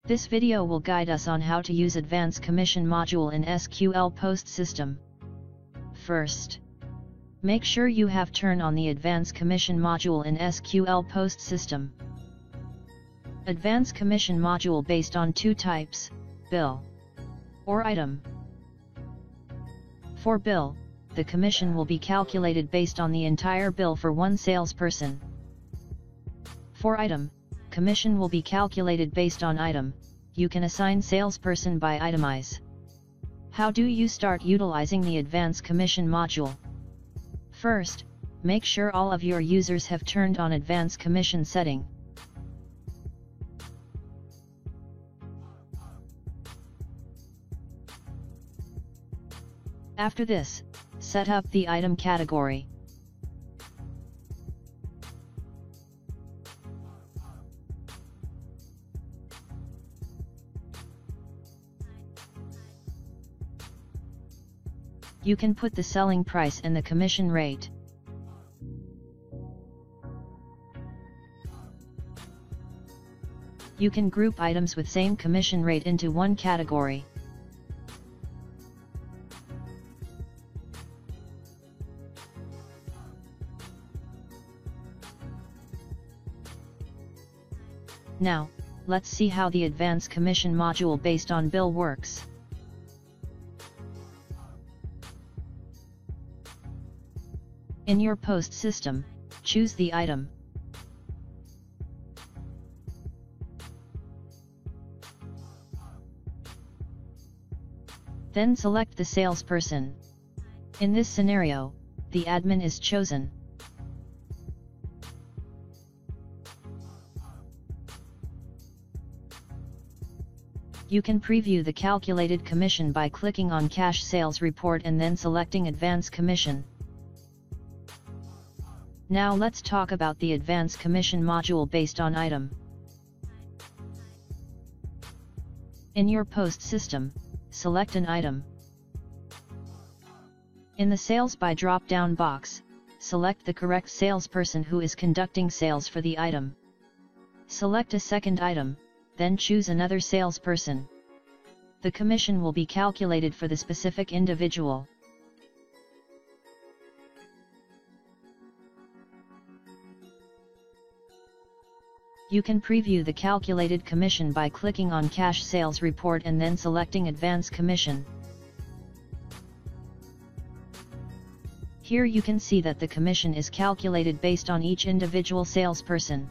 This video will guide us on how to use Advanced Commission module in SQL Post System. First, make sure you have turned on the Advanced Commission module in SQL Post System. Advanced Commission module based on two types, bill or item. For bill, the commission will be calculated based on the entire bill for one salesperson. For item, commission will be calculated based on item. You can assign salesperson by itemize. How do you start utilizing the Advanced Commission module? First, make sure all of your users have turned on Advanced Commission setting. After this, set up the item category. You can put the selling price and the commission rate. You can group items with same commission rate into one category. Now, let's see how the Advanced Commission module based on bill works. In your post system, choose the item. Then select the salesperson. In this scenario, the admin is chosen. You can preview the calculated commission by clicking on Cash Sales Report and then selecting Advanced Commission. Now let's talk about the Advanced Commission module based on item. In your post system, select an item. In the Sales By drop-down box, select the correct salesperson who is conducting sales for the item. Select a second item, then choose another salesperson. The commission will be calculated for the specific individual. You can preview the calculated commission by clicking on Cash Sales Report and then selecting Advanced Commission. Here you can see that the commission is calculated based on each individual salesperson.